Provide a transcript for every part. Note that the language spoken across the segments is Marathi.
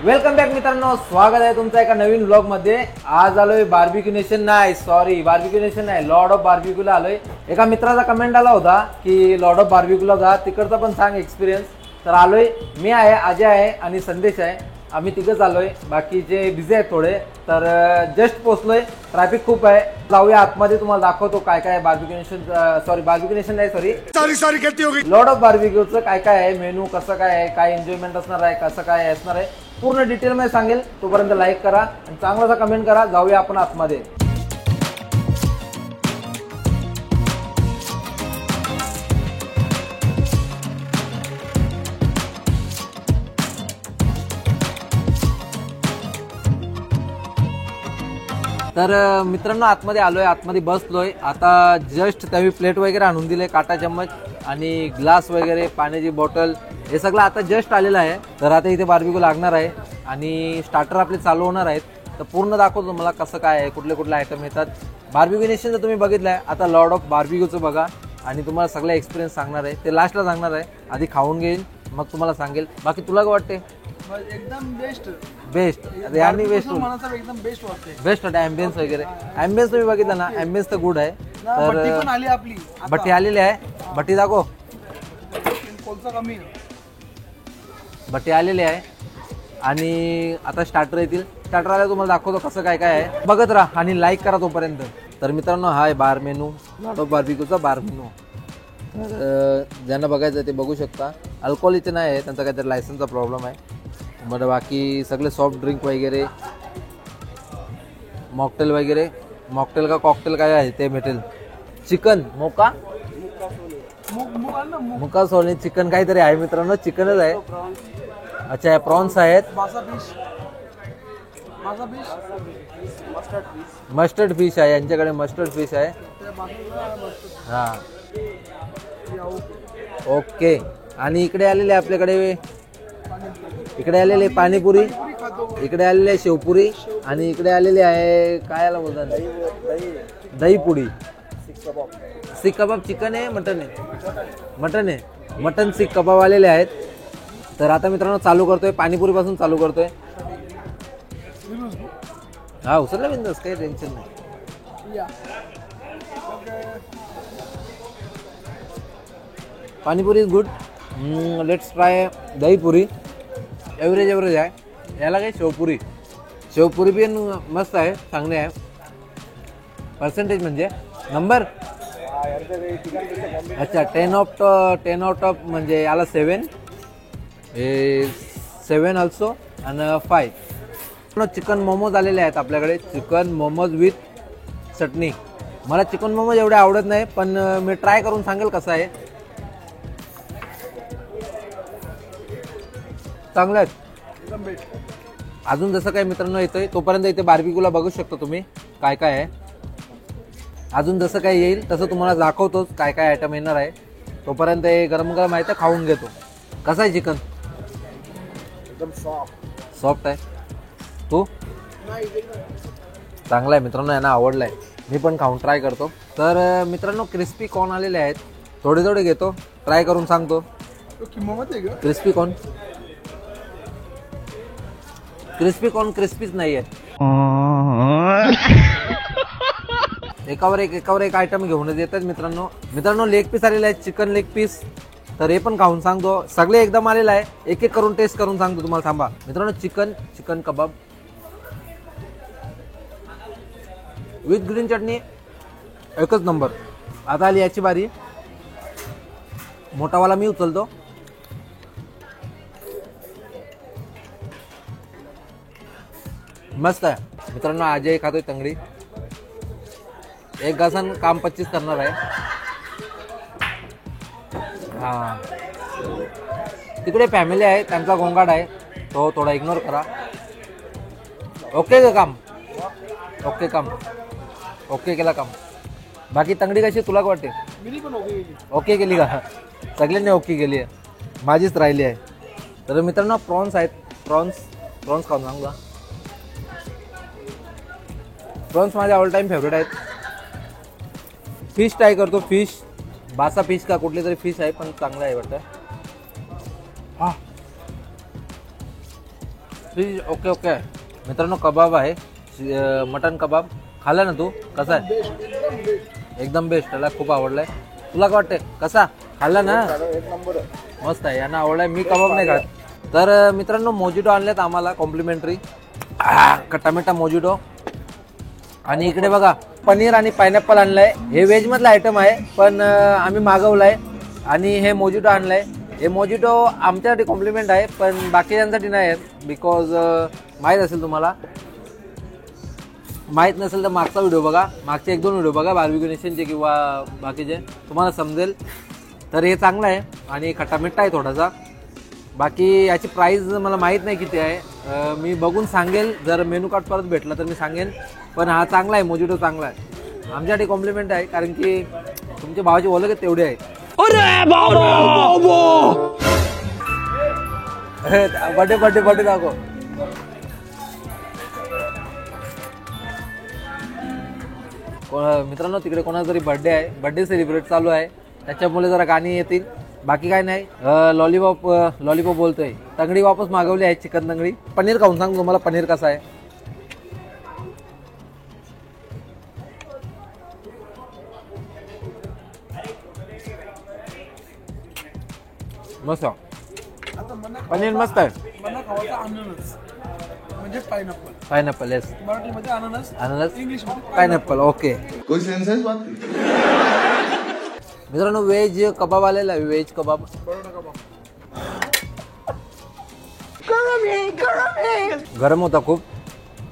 वेलकम बॅक मित्रांनो, स्वागत आहे तुमचं एका नवीन व्लॉग मध्ये। आज आलोय बार्बिक्यू नेशन नाही, सॉरी बार्बिक्यू नेशन नाही, लॉर्ड ऑफ बार्बिक्यूला आलोय। एका मित्राचा कमेंट आला होता की लॉर्ड ऑफ बार्बिक्यूला जा, तिकडचा पण सांग एक्सपिरियन्स। तर आलोय, मी आहे, अजय आहे आणि संदेश आहे, आम्ही तिघंच आलोय। बाकीचे बिझी आहेत थोडे, तर जस्ट पोहोचलोय, ट्रॅफिक खूप आहे। जाऊया आतमध्ये, तुम्हाला दाखवतो काय काय barbecue nation, sorry barbecue nation नाही, सॉरी गलती हो गई। लॉर्ड ऑफ बार्बिक्यूचं काय काय आहे, मेनू कसं काय आहे, काय एन्जॉयमेंट असणार आहे, कसं काय असणार आहे, पूर्ण डिटेल मध्ये सांगेल। तोपर्यंत लाईक करा आणि चांगलासा कमेंट करा। जाऊया आपण आतमध्ये। तर मित्रांनो आतमध्ये आलोय, आतमध्ये बसलोय। आता जस्ट त्यावेळी प्लेट वगैरे आणून दिले, काटा चम्मच आणि ग्लास वगैरे, पाण्याची बॉटल, हे सगळं आता जस्ट आलेलं आहे। तर आता इथे बार्बिक्यू लागणार आहे आणि स्टार्टर आपले चालू होणार आहेत। तर पूर्ण दाखवतो मला कसं काय आहे, कुठले कुठले आयटम येतात। बार्बिक्यू नेशन जर तुम्ही बघितलंय, आता लॉर्ड ऑफ बार्बिक्यूचं बघा आणि तुम्हाला सगळं एक्सपिरियन्स सांगणार आहे। ते लास्टला सांगणार आहे, आधी खाऊन घेईन मग तुम्हाला सांगेल। बाकी तुला काय वाटते? एकदम बेस्ट बेस्ट आणि बेस्ट एकदम बेस्ट वाटते। बेस्ट वाटते। ॲम्बियन्स वगैरे, ॲम्बियन्स तुम्ही बघितलं ना, ॲम्बियन्स तर गुड आहे। तर पण आली आपली, भट्टी आलेली आहे, भट्टी दाखव, कोणचा कमी भट्टी आलेली आहे आणि आता स्टार्टर येतील। स्टार्टर आल्या तुम्हाला दाखवतो कसं काय काय आहे, बघत राहा आणि लाईक करा तोपर्यंत। तर मित्रांनो हा आहे बार मेनू, लॉर्ड ऑफ बार्बिक्यूचा बार मेनू। तर ज्यांना बघायचं ते बघू शकता। अल्कोहोल इथे नाही आहे, त्यांचा काहीतरी लायसन्सचा प्रॉब्लेम आहे। बरं बाकी सगळे सॉफ्ट ड्रिंक वगैरे, मॉकटेल वगैरे, मॉकटेल का कॉकटेल काय आहे ते भेटेल। चिकन मोका, मुका सोने चिकन काहीतरी आहे मित्रांनो, चिकनच आहे। अच्छा प्रॉन्स आहेत, मस्टर्ड फिश आहे यांच्याकडे, मस्टर्ड फिश आहे। हां ओके। आणि इकडे आलेले आपल्याकडे, इकडे आलेले पाणीपुरी, इकडे आलेले शेवपुरी आणि इकडे आलेले आहे काय याला बोलतात, दही पुडी, सीख कबाब। चिकन आहे मटन आहे? मटन आहे, मटन सीख कबाब आलेले आहेत। तर आता मित्रांनो चालू करतोय, पाणीपुरी पासून चालू करतोय। हा उचलला बिंदास, काही टेन्शन नाही। Panipuri is good, let's try दही पुरी। एव्हरेज आहे याला, काय शेवपुरी, शेवपुरी भी मस्त आहे, चांगली आहे। पर्सेंटेज म्हणजे नंबर, अच्छा 10 आउट ऑफ म्हणजे याला 7 ऑल्सो आणि 5। चिकन मोमोज आलेले आहेत आपल्याकडे, चिकन मोमोज विथ चटणी। मला चिकन मोमोज एवढे आवडत नाही, पण मी ट्राय करून सांगेल कसं आहे। चांगलं आहे अजून जसं काय मित्रांनो येतोय तोपर्यंत इथे बार्बिक्यूला बघू शकता तुम्ही काय काय आहे। अजून जसं काय येईल तसं तुम्हाला दाखवतोच काय काय आयटम येणार आहे। तोपर्यंत हे गरम गरम आहे तर खाऊन घेतो। कसं आहे चिकन? एकदम सॉफ्ट आहे। तू? चांगला आहे मित्रांनो, यांना आवडलाय, मी पण खाऊन ट्राय करतो। तर मित्रांनो क्रिस्पी कॉर्न आलेले आहेत, थोडे थोडे घेतो, ट्राय करून सांगतो। क्रिस्पी कॉर्न, क्रिस्पी कॉर्न क्रिस्पीच नाही आहे। एकावर एक आयटम घेऊन येतात मित्रांनो। लेग पीस आलेले आहेत, चिकन लेग पीस, तर हे पण खाऊन सांगतो। सगळे एकदम आलेलं आहे, एक एक करून टेस्ट करून सांगतो तुम्हाला, थांबा मित्रांनो। चिकन कबाब विथ ग्रीन चटणी, एकच नंबर। आता आली याची बारी, मोठावाला मी उचलतो। मस्त आहे मित्रांनो, अजय खातोय तंगडी। एक घासन काम 25 करणार आहे। हा तिकडे फॅमिली आहे, त्यांचा गोंगाट आहे, तो थोडा इग्नोर करा। ओके का काम? ओके काम, ओके केला काम। बाकी तंगडी कशी, तुला काय वाटते? ओके केली का? सगळ्यांनी ओके केली आहे, माझीच राहिली आहे। तर मित्रांनो प्रॉन्स आहेत, प्रॉन्स खाऊन सांगा। प्रॉन्स माझे ऑल टाइम फेवरेट आहेत। फिश ट्राय करतो, फिश बासा फिश का कुठली तरी फिश आहे, पण चांगला आहे वाटतं। हा फिश ओके ओके मित्रांनो. कबाब आहे मटन कबाब. खाल्ला ना तू? कसा आहे? बेस्ट एकदम बेस्ट. एकदम बेस्ट. त्याला खूप आवडलाय. तुला काय वाटतंय? कसा खाल्ला ना? एक नंबर आहे. मस्त आहे. यांना आवडलाय. मी कबाब नाही खात. तर मित्रांनो मोजिटो आणलेत आम्हाला कॉम्प्लिमेंटरी. Tomato mojito. आणि इकडे बघा पनीर आणि पायनॅपल आणलंय. हे व्हेज मधलं आयटम आहे पण आम्ही मागवलंय. आणि हे मोजिटो आणलंय. हे मोजिटो आमच्यासाठी कॉम्प्लिमेंट आहे पण बाकीच्यांसाठी नाही आहेत. बिकॉज माहीत असेल तुम्हाला. माहीत नसेल तर मागचा व्हिडिओ बघा. मागचे 1-2 व्हिडिओ बघा बार्बिक्यू नेशनचे किंवा बाकीचे. तुम्हाला समजेल. तर हे चांगलं आहे आणि खट्टा मिठ्ठा आहे थोडासा. बाकी याची प्राईस मला माहीत नाही किती आहे. मी बघून सांगेल. जर मेनू कार्ड परत भेटला तर मी सांगेन. पण हा चांगला आहे. मोजिटो चांगला आहे. आमच्यासाठी कॉम्प्लिमेंट आहे कारण की तुमच्या भावाची ओळख तेवढी आहे. बर्थडे बर्थडे बर्थडे दाखव. मित्रांनो तिकडे कोणाचा तरी बर्थडे आहे. बर्थडे सेलिब्रेट चालू आहे त्याच्यामुळे जरा गाणी येतील. बाकी काय नाही. लॉलीपॉप बोलतोय. तंगडी वापस मागवली आहे. चिकन तंगडी. पनीर खाऊन सांग तुम्हाला पनीर कसं आहे. मस्त आता पनीर मस्त आहे. मला खावायचा अननस म्हणजे पायनॅपल. Pineapple yes. मराठीमध्ये अननस. अननस इंग्लिशमध्ये पायनॅपल. ओके कोई सेंस है इस बात की? मित्रांनो व्हेज कबाब आलेला आहे. व्हेज कबाब बरोबर कबाब. गरम होता खूप.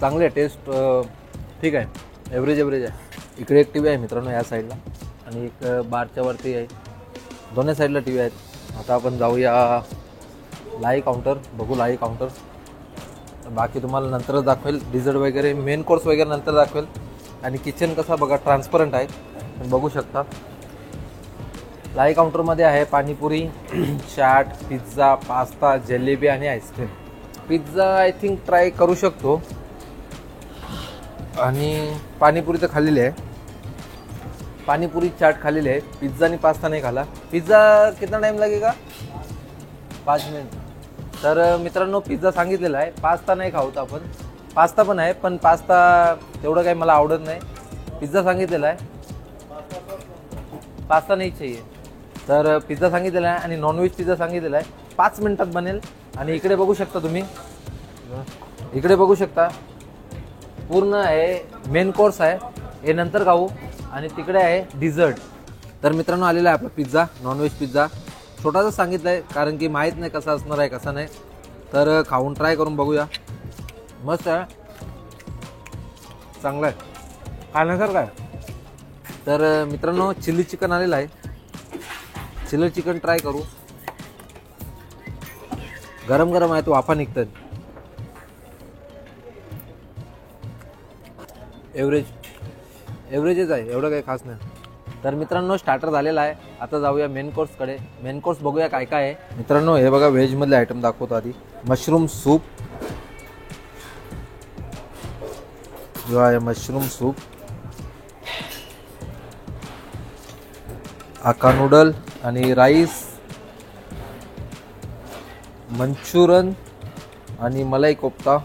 चांगले टेस्ट ठीक आहे. एव्हरेज आहे. इकडे एक टी व्ही आहे मित्रांनो या साईडला आणि एक बारच्या वरती आहे. दोन्ही साईडला टी व्ही आहेत. आता आपण जाऊया लाईव्ह काउंटर. बघू लाईव्ह काउंटर. बाकी तुम्हाला नंतरच दाखवेल. डिझर्ट वगैरे मेन कोर्स वगैरे नंतर दाखवेल. आणि किचन कसा बघा ट्रान्सपरंट आहे. तुम्ही बघू शकता. लाईव्ह काउंटरमध्ये आहे पाणीपुरी, चाट, पिझ्झा, पास्ता, जलेबी आणि ice cream. Pizza I think try करू शकतो. आणि पाणीपुरी तर खाल्लेली आहे. पाणीपुरी चाट खाल्लेली आहे. पिझ्झा आणि पास्ता नाही खाला. पिझ्झा कितना टाइम लगेगा? 5 मिनिट. तर मित्रांनो पिझ्झा सांगितलेला आहे. पास्ता नाही खाऊत आपण. पास्ता पण आहे पण पास्ता तेवढं काही मला आवडत नाही. पिझ्झा सांगितलेला आहे. पास्ता नाही चाहिए. तर पिझ्झा सांगितलेला आहे आणि नॉनव्हेज पिझ्झा सांगितलेला आहे. 5 मिनिटात बनेल. आणि इकडे बघू शकता तुम्ही. इकडे बघू शकता पूर्ण आहे मेन कोर्स आहे. हे नंतर खाऊ. आणि तिकडे आहे डिझर्ट. तर मित्रांनो आलेला आहे आपला पिझ्झा. नॉनव्हेज पिझ्झा छोटासा सांगितलं आहे कारण की माहीत नाही कसा असणार आहे कसा नाही. तर खाऊन ट्राय करून बघूया. मस्त आहे. चांगला आहे. खाण्यासारखं आहे. तर मित्रांनो चिली चिकन आलेलं आहे. चिली चिकन ट्राय करू. गरम गरम आहे. तो वाफा निघतात. एव्हरेजच आहे. एवढं काही खास नाही. तर मित्रांनो स्टार्टर झालेला आहे. आता जाऊया मेन कोर्सकडे. मेन कोर्स बघूया काय काय आहे. मित्रांनो हे बघा व्हेजमधले आयटम दाखवतो आधी. Mushroom soup. जो आहे मशरूम सूप. आका नूडल आणि राईस, मंचुरन आणि मलाई कोफ्ता.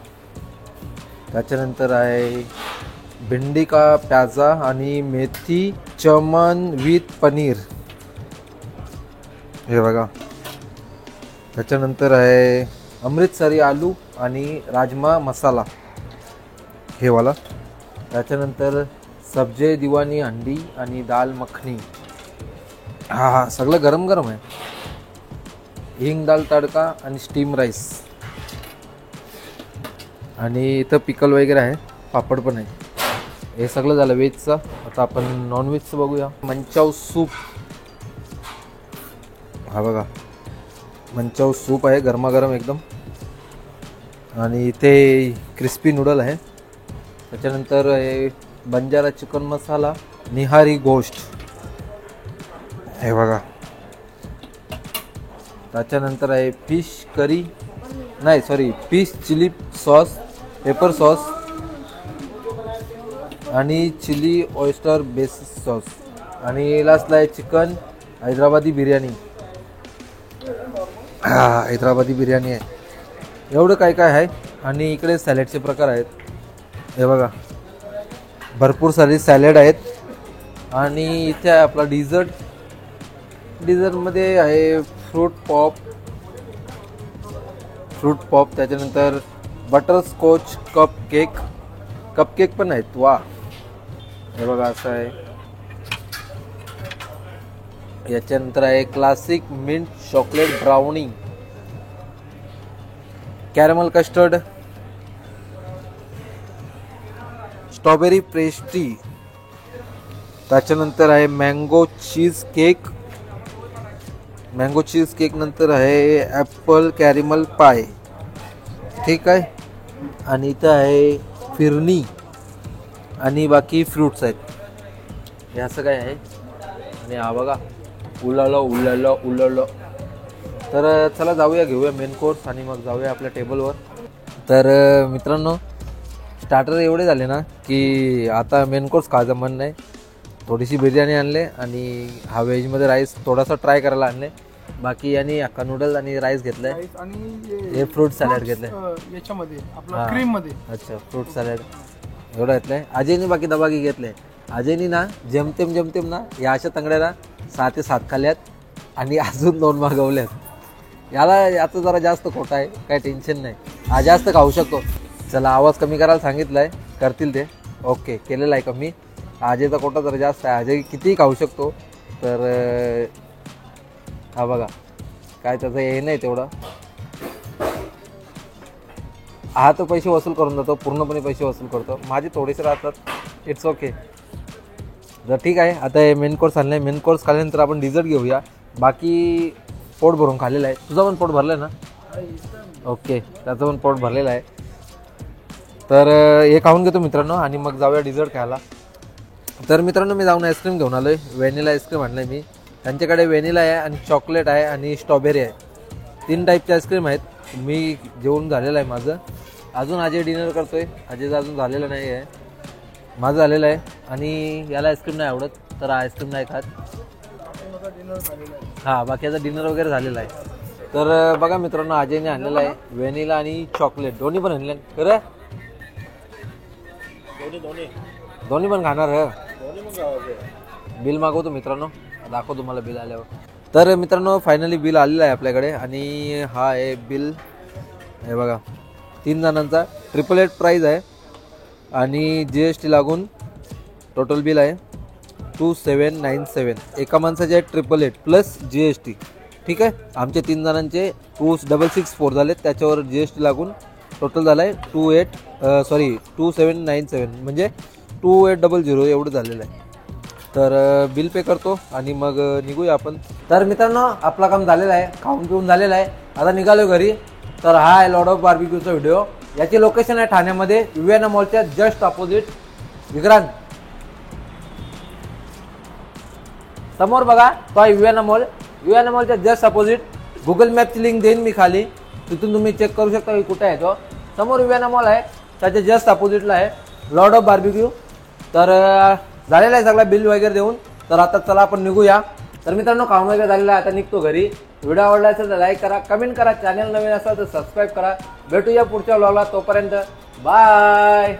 त्याच्यानंतर आहे भिंडी का प्याजा आणि मेथी चमन विथ पनीर. हे बघा. त्याच्यानंतर आहे अमृतसरी आलू आणि राजमा मसाला हे वाला. त्याच्यानंतर सब्जे दिवानी अंडी आणि दाल मखनी. हा सगळं गरम गरम आहे. हिंग दाल तडका आणि स्टीम राईस. आणि इथं पिकल वगैरे आहे. पापड पण आहे. हे सगळं झालं व्हेजचं. आता आपण नॉनव्हेजचं बघूया. मंचाव सूप. हा बघा मंचाव सूप आहे गरमागरम एकदम. आणि इथे क्रिस्पी नूडल आहे. त्याच्यानंतर हे बंजारा चिकन मसाला, निहारी गोश्त. हे बघा. त्याच्यानंतर आहे फिश करी नाही sorry fish chilli sauce, pepper sauce आणि चिली ऑयस्टर बेसिस सॉस. आणि लास्टला आहे चिकन हैदराबादी बिर्याणी. हैदराबादी बिर्याणी आहे. एवढं काय काय आहे. आणि इकडे सॅलेडचे प्रकार आहेत. हे बघा भरपूर सारे सॅलेड आहेत. आणि इथे आहे आपला डिझर्टमध्ये आहे फ्रूट पॉप, त्याच्यानंतर बटरस्कॉच कप केक पण आहेत. वा, हे बघा असं आहे. याच्यानंतर आहे classic mint chocolate brownie, caramel custard, strawberry pastry, त्याच्यानंतर आहे मँगो चीज केक नंतर आहे ॲपल कॅरमल पाय. ठीक आहे. आणि इथं आहे फिरनी आणि बाकी फ्रूट्स आहेत. हे असं काय आहे. आणि हा बघा उलळलं. तर चला जाऊया, घेऊया मेन कोर्स आणि मग जाऊया आपल्या टेबलवर. तर मित्रांनो, स्टार्टर एवढे झाले ना की आता मेन कोर्स खायचं मन नाही. थोडीशी बिर्याणी आणले आणि हा व्हेजमध्ये राईस थोडासा ट्राय करायला आणले. बाकी आणि अख्खा नूडल्स आणि राईस घेतलाय आणि हे फ्रूट सॅलड घेतलंय याच्यामध्ये आपला क्रीम मध्ये. अच्छा, फ्रूट सॅलड एवढं घेतलंय. अजयने बाकी दबागी घेतलंय. अजयनी ना जमतेम ना या अशा तंगड्याला 6 ते 7 खाल्ल्यात आणि अजून 2 मागवल्यात. याचं जरा जास्त खोटं आहे, काय टेन्शन नाही. हा जास्त खाऊ शकतो. चला, आवाज कमी करायला सांगितलाय, करतील ते. ओके, केलेला आहे कमी. अजयचा कोटा जरा जास्त आहे. अजय कितीही खाऊ शकतो. तर हा बघा काय त्याचं हे नाही तेवढं. हा तो पैसे वसूल करून जातो, पूर्णपणे पैसे वसूल करतो. माझे थोडेसे राहतात, इट्स ओके. तर ठीक आहे, आता हे मेन कोर्स आणलं आहे. मेन कोर्स खाल्ल्यानंतर आपण डिझर्ट घेऊया. बाकी पोट भरून खाल्लेलं आहे. तुझं पण पोट भरलं आहे ना? ओके, त्याचं पण पोट भरलेलं आहे. तर हे खाऊन घेतो मित्रांनो आणि मग जाऊया डिझर्ट खायला. तर मित्रांनो, मी जाऊन आईस्क्रीम घेऊन आलो आहे. व्हॅनिला आईस्क्रीम आणलं आहे मी. त्यांच्याकडे व्हॅनिला आहे आणि चॉकलेट आहे आणि स्ट्रॉबेरी आहे. 3 टाईपचे आईस्क्रीम आहेत. मी जेवण झालेलं आहे माझं. अजून अजय डिनर करतो आहे. अजयचं अजून झालेलं नाही आहे, माझं झालेलं आहे. आणि याला आईस्क्रीम नाही आवडत, तर आईस्क्रीम नाही खात. हां, बाकीचा डिनर वगैरे झालेला आहे. तर बघा मित्रांनो, अजयने आणलेलं आहे व्हॅनिला आणि चॉकलेट. दोन्ही पण आणले खरं. दोन्ही पण खाणार आहे. बिल मागवतो मित्रांनो, दाखवतो तुम्हाला बिल आल्यावर. तर मित्रांनो, फायनली बिल आलेलं आहे आपल्याकडे. आणि हा आहे बिल. हे बघा, 3 जणांचा 888 प्राईज आहे. आणि GST लागून टोटल बिल आहे 2797. एका माणसाचे आहे 888 प्लस GST. ठीक आहे. आमचे 3 जणांचे 2664 झाले. त्याच्यावर GST लागून टोटल झालं आहे 2797, म्हणजे 2800 एवढं झालेलं आहे. तर बिल पे करतो आणि मग निघूया आपण. तर मित्रांनो, आपलं काम झालेलं आहे, खाऊन पिऊन झालेलं आहे. आता निघालो घरी. तर हा आहे लॉर्ड ऑफ बार्बिक्यूचा व्हिडिओ. याची लोकेशन आहे ठाण्यामध्ये, विवेना मॉलच्या जस्ट ऑपोजिट. विक्रांत, समोर बघा, तो आहे विवेना मॉल. विवेना मॉलच्या जस्ट ऑपोजिट. गुगल मॅपची लिंक देईन मी खाली, तिथून तुम्ही चेक करू शकता की कुठे आहे तो. समोर विवेना मॉल आहे, त्याच्या जस्ट ऑपोजिटला आहे लॉर्ड ऑफ बार्बिक्यू. तर झालेला आहे सगळा बिल वगैरे देऊन. तर आता चला आपण निघूया. तर मित्रांनो, काम वगैरे झालेलं आहे, आता निघतो घरी. व्हिडिओ आवडला असेल तर लाईक करा, कमेंट करा, चॅनल नवीन असेल तर सबस्क्राईब करा. भेटूया पुढच्या व्लॉगला. तोपर्यंत बाय.